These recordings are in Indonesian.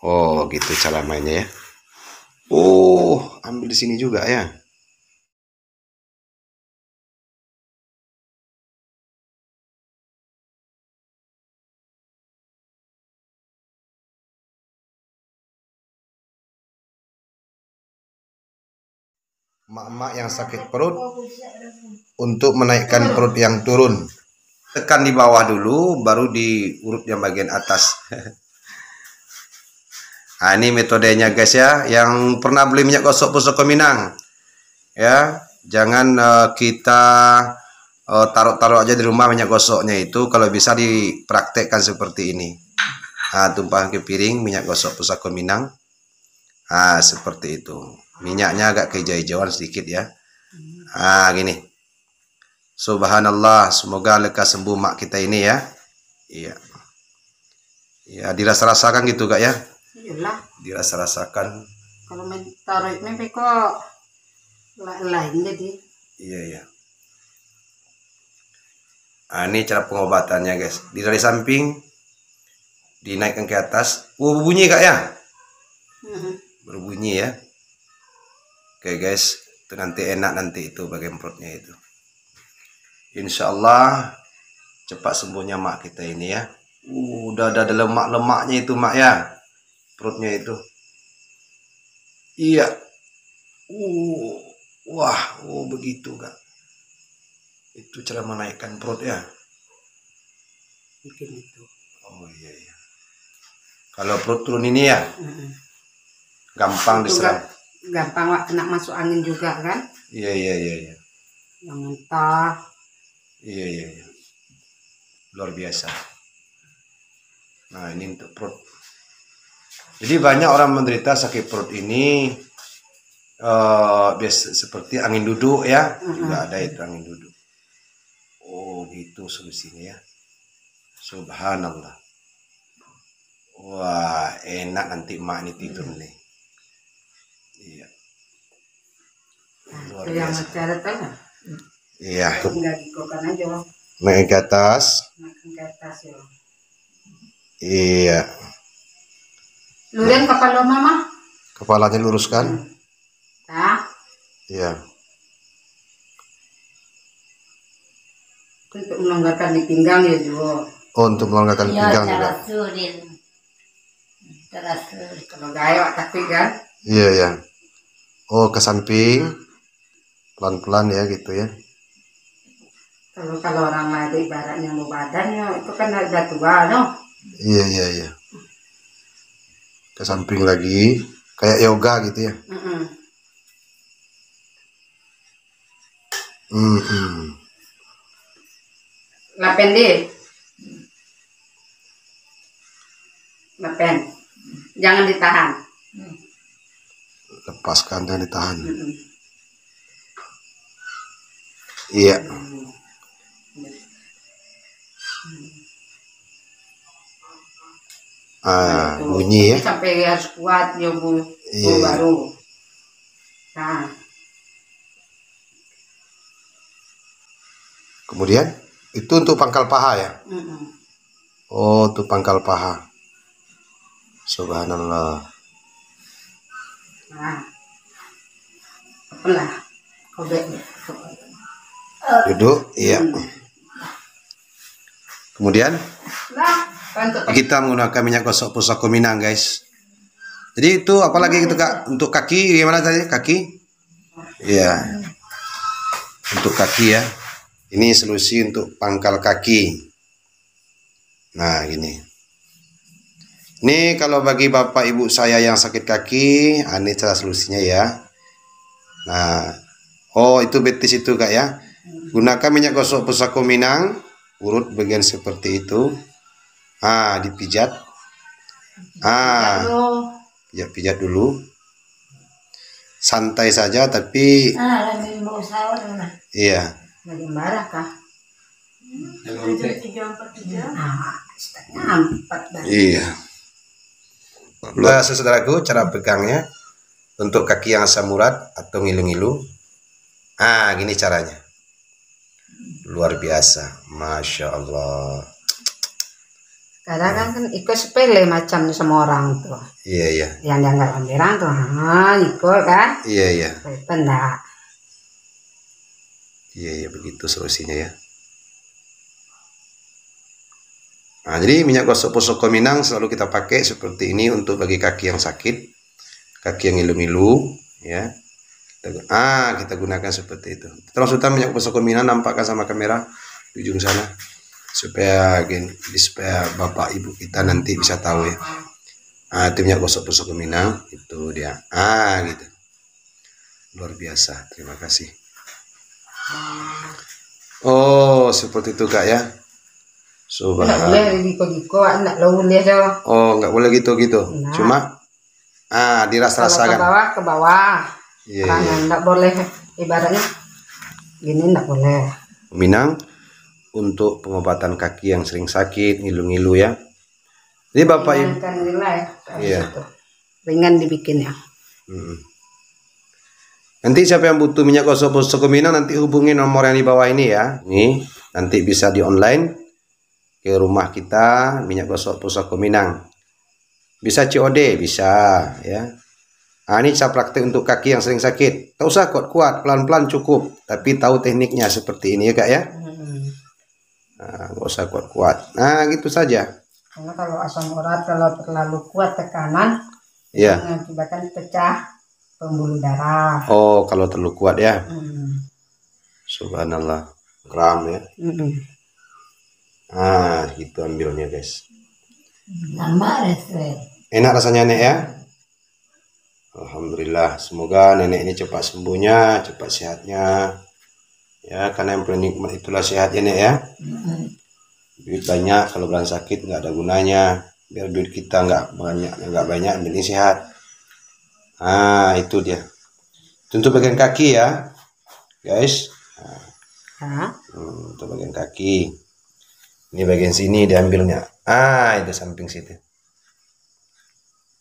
Oh, gitu cara mainnya ya. Oh, ambil di sini juga ya. Emak-emak yang sakit perut, untuk menaikkan perut yang turun, tekan di bawah dulu, baru diurut yang bagian atas. Nah, ini metodenya guys ya. Yang pernah beli minyak gosok pusaka Minang, ya, jangan kita taruh-taruh aja di rumah minyak gosoknya itu. Kalau bisa dipraktekkan seperti ini. Nah, tumpah ke piring minyak gosok pusaka Minang. Nah, seperti itu. Minyaknya agak kehijau-hijauan sedikit ya. Ah, gini. Subhanallah, semoga lekas sembuh mak kita ini ya. Iya. Ya, dirasa-rasakan gitu Kak ya. Iyalah. Dirasa-rasakan. Kalau taruh ini kok lain jadi. Iya, iya. Nah, ini cara pengobatannya guys. Dari samping dinaikkan ke atas. Berbunyi Kak ya. Berbunyi ya. Oke guys, itu nanti enak nanti itu bagian perutnya itu. Insya Allah cepat sembuhnya mak kita ini ya. Udah ada lemak-lemaknya itu mak ya, perutnya itu. Iya. Wah, begitu Kak. Itu cara menaikkan perut ya. Mungkin itu. Oh iya, iya. Kalau perut turun ini ya, gampang diserap. Gampang kena masuk angin juga kan? Iya, iya, iya, iya. Yang mentah. Iya, iya, iya. Luar biasa. Nah, ini untuk perut. Jadi banyak orang menderita sakit perut ini biasa seperti angin duduk ya, juga ada itu angin duduk. Oh, gitu solusinya ya. Subhanallah. Wah, enak nanti emak ini tidur nih. Iya. Luar biasa. Yang cara tengah. Iya. Tinggal dikokan aja. Naik ke atas. Naik ke atas ya. Iya. Luruskan kepala mama. Kepalanya luruskan. Nah. Iya. Untuk melonggarkan di pinggang ya juga. Oh, untuk melonggarkan pinggang juga. Kalau gaya tapi kan. Iya, ya. Oh, ke samping. Pelan-pelan ya gitu ya. Kalau orang lain ibaratnya mau badannya itu kan udah tua no. Iya, iya, iya. Ke samping lagi, kayak yoga gitu ya. Lapen deh. Lapen. Jangan ditahan. Lepaskan, jangan ditahan. Iya. Bunyi ya. Sampai harus kuat ya bu. Iya. Baru. Nah. Kemudian itu untuk pangkal paha ya. Oh, untuk pangkal paha. Subhanallah. Nah. Apalah. Duduk, iya. Kemudian kita menggunakan minyak gosok pusaka Minang guys. Jadi itu apalagi gitu Kak, untuk kaki gimana tadi kaki? Iya. Untuk kaki ya. Ini solusi untuk pangkal kaki. Nah, gini. Ini kalau bagi bapak ibu saya yang sakit kaki, ini cara solusinya ya. Nah, oh itu betis itu Kak ya. Gunakan minyak gosok pusaka Minang, urut bagian seperti itu. Dipijat. Pijat dulu. Santai saja tapi iya. Lagi marah kah? Iya. Saudaraku, cara pegangnya untuk kaki yang asam urat atau ngilu-ngilu. Gini caranya. Luar biasa, masya Allah. Kadang kan ikut sepele macam sama orang tuh. Iya, iya. Yang dianggap lampiran tuh, ikut kan? Iya, iya. Itu enggak. Iya, iya, begitu solusinya ya. Nah, jadi minyak gosok Pusoko Minang selalu kita pakai seperti ini untuk bagi kaki yang sakit, kaki yang ngilu-ngilu, ya. Kita gunakan seperti itu. Terus kita minyak Pusoko Minang nampakkan sama kamera di ujung sana, supaya bapak ibu kita nanti bisa tahu ya. Itu minyak gosok Pusoko Minang, itu dia. Gitu. Luar biasa. Terima kasih. Oh, seperti itu Kak ya. Enggak boleh diko-diko, enggak boleh dong. Oh, enggak boleh gitu-gitu. Nah. Cuma dirasa-rasakan. Ke bawah. Iya. Enggak boleh, ibaratnya gini enggak boleh. Minang untuk pengobatan kaki yang sering sakit, ngilu-ngilu ya. Jadi Bapak Ibu. Iya. Ringan dibikinnya. Nanti siapa yang butuh minyak gosok Pusoko Minang nanti hubungi nomor yang di bawah ini ya. Nih, nanti bisa di online ke rumah kita, minyak gosok Pusoko Minang. Bisa COD, bisa ya. Ini saya praktek untuk kaki yang sering sakit. Tak usah kuat-kuat, pelan-pelan cukup. Tapi tahu tekniknya seperti ini ya Kak ya. Nggak usah kuat-kuat. Gitu saja. Karena kalau asam urat kalau terlalu kuat tekanan, mengakibatkan pecah pembuluh darah. Oh, kalau terlalu kuat ya. Subhanallah. Gram ya. Gitu ambilnya guys. Enak rasanya Nek ya. Alhamdulillah, semoga nenek ini cepat sembuhnya, cepat sehatnya. Ya, karena yang paling nikmat itulah sehat ya Nek ya. Duit banyak kalau beran sakit nggak ada gunanya. Biar duit kita nggak banyak, yang penting sehat. Itu dia. Untuk bagian kaki ya, guys. Untuk bagian kaki. Ini bagian sini diambilnya. Itu samping situ.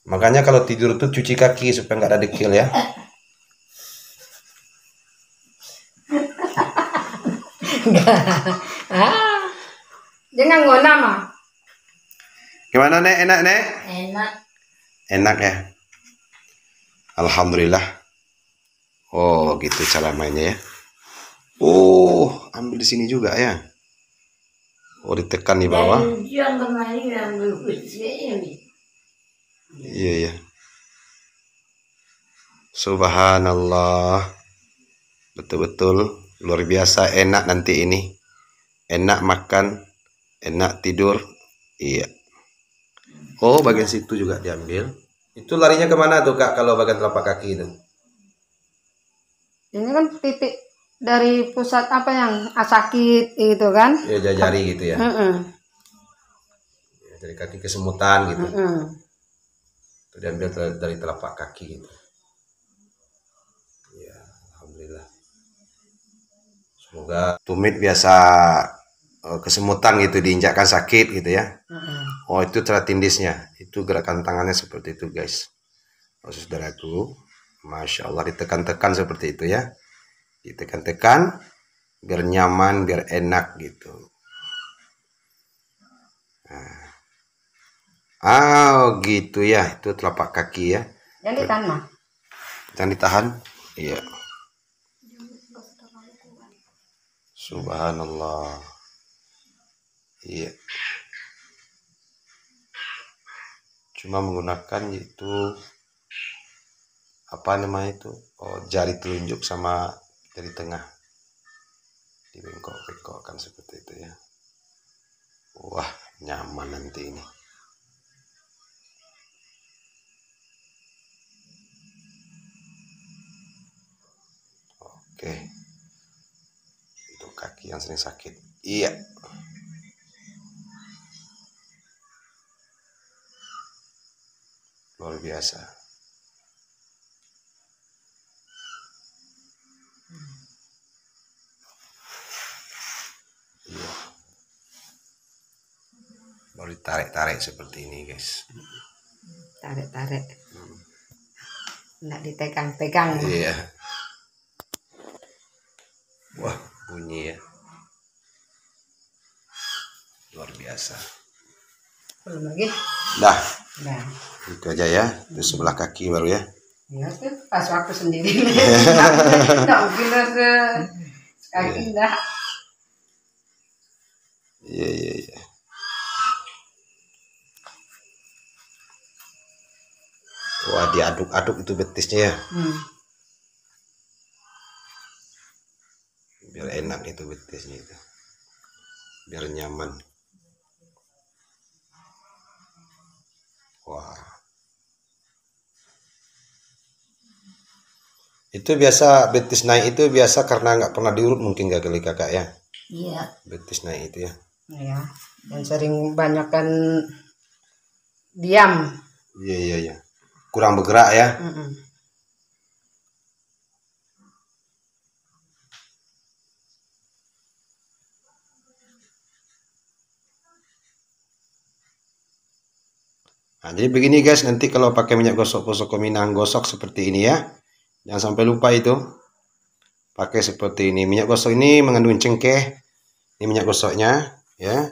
Makanya kalau tidur tuh cuci kaki supaya nggak ada dekil ya. Jangan ngona mah. Gimana Nek? Enak Nek? Enak. Enak ya. Alhamdulillah. Oh gitu cara mainnya ya. Ambil di sini juga ya. Ditekan di bawah. Iya. Subhanallah. Betul-betul luar biasa enak nanti ini. Enak makan, enak tidur. Iya. Bagian situ juga diambil. Itu larinya kemana tuh Kak kalau bagian telapak kaki itu? Ini kan titik dari pusat apa yang sakit itu kan? Ya jari gitu ya. Dari kaki kesemutan gitu. Itu diambil dari telapak kaki gitu. Ya, alhamdulillah. Semoga tumit biasa kesemutan gitu diinjakkan sakit gitu ya. Itu cara tindisnya. Itu gerakan tangannya seperti itu guys. Saudaraku, Masya Allah ditekan-tekan seperti itu ya. Ditekan-tekan biar nyaman, biar enak gitu. Gitu ya. Itu telapak kaki ya. Jangan ditahan mah. Jangan ditahan. Iya. Subhanallah. Iya. Cuma menggunakan itu apa namanya itu? Jari telunjuk sama jari tengah. Dibengkok-bengkokkan seperti itu ya. Wah, nyaman nanti ini. Oke. Untuk kaki yang sering sakit. Iya. Luar biasa. Iya. Baru ditarik-tarik seperti ini guys. Tarik-tarik. Nggak ditegang-tegang. Iya. Wah, bunyi ya. Luar biasa. Belum lagi. Dah. Nah. Itu aja ya. Di sebelah kaki baru ya. Ya, itu pas waktu sendiri. Nggak mungkin ke kaki dah. Iya. Wah, diaduk-aduk itu betisnya ya. Biar enak itu betisnya itu. Biar nyaman. Wah. Itu biasa betis naik itu biasa karena nggak pernah diurut mungkin gak kali kakak ya? Iya. Betis naik itu ya. Iya. Dan sering banyakkan diam. Iya. Kurang bergerak ya. Nah, jadi begini guys, nanti kalau pakai minyak gosok Pusaka Minang, gosok seperti ini ya. Jangan sampai lupa itu. Pakai seperti ini. Minyak gosok ini mengandung cengkeh. Ini minyak gosoknya ya.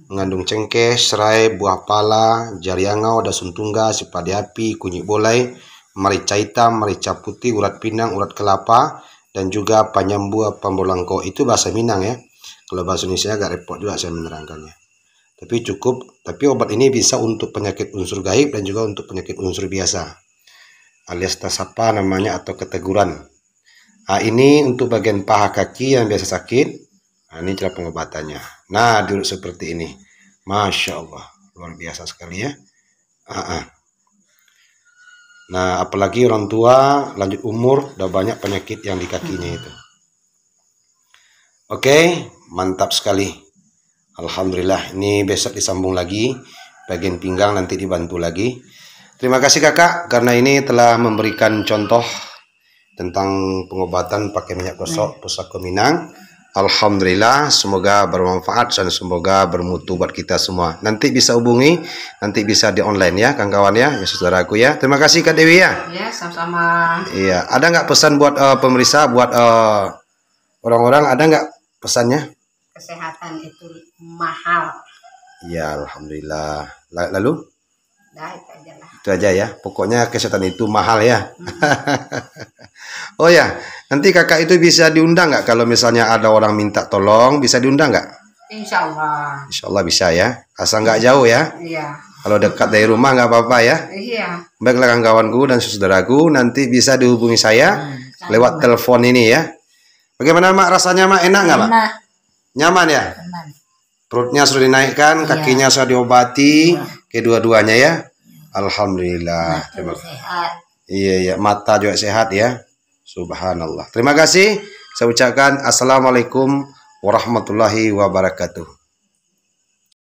Mengandung cengkeh, serai, buah pala, jariangau, dasun tunggal, sipadi api, kunyit bolai, merica hitam, merica putih, urat pinang, urat kelapa, dan juga panyambu pambolangko. Itu bahasa Minang ya. Kalau bahasa Indonesia agak repot juga saya menerangkannya. Tapi cukup, tapi obat ini bisa untuk penyakit unsur gaib dan juga untuk penyakit unsur biasa. Alias tasapa namanya atau keteguran. Nah, ini untuk bagian paha kaki yang biasa sakit. Nah, ini cara pengobatannya. Nah, diurut seperti ini. Masya Allah, luar biasa sekali ya. Nah, apalagi orang tua lanjut umur, udah banyak penyakit yang di kakinya itu. Oke, mantap sekali. Alhamdulillah, ini besok disambung lagi. Bagian pinggang nanti dibantu lagi. Terima kasih kakak, karena ini telah memberikan contoh tentang pengobatan pakai minyak gosok Pusaka Minang. Alhamdulillah, semoga bermanfaat dan semoga bermutu buat kita semua. Nanti bisa hubungi, nanti bisa di online ya kawan-kawan ya saudaraku ya. Terima kasih Kak Dewi ya. Ya, sama-sama. Iya, ada nggak pesan buat pemirsa, buat orang-orang, ada nggak pesannya? Kesehatan itu mahal. Ya, alhamdulillah. Lalu? Nah, itu aja lah. Itu aja ya. Pokoknya kesehatan itu mahal ya. Oh ya, nanti kakak itu bisa diundang nggak kalau misalnya ada orang minta tolong, bisa diundang nggak? Insya Allah. Insya Allah bisa ya. Asal nggak jauh ya. Iya. Kalau dekat dari rumah nggak apa-apa ya. Iya. Baiklah kawan-kawanku dan saudaraku, nanti bisa dihubungi saya lewat telepon ini ya. Bagaimana Mak rasanya Mak, enak nggak Mak? Nyaman ya? Nyaman. Perutnya sudah dinaikkan, kakinya sudah diobati, kedua-duanya ya. Alhamdulillah. Terima kasih. Iya, mata juga sehat ya. Subhanallah. Terima kasih. Saya ucapkan assalamualaikum warahmatullahi wabarakatuh.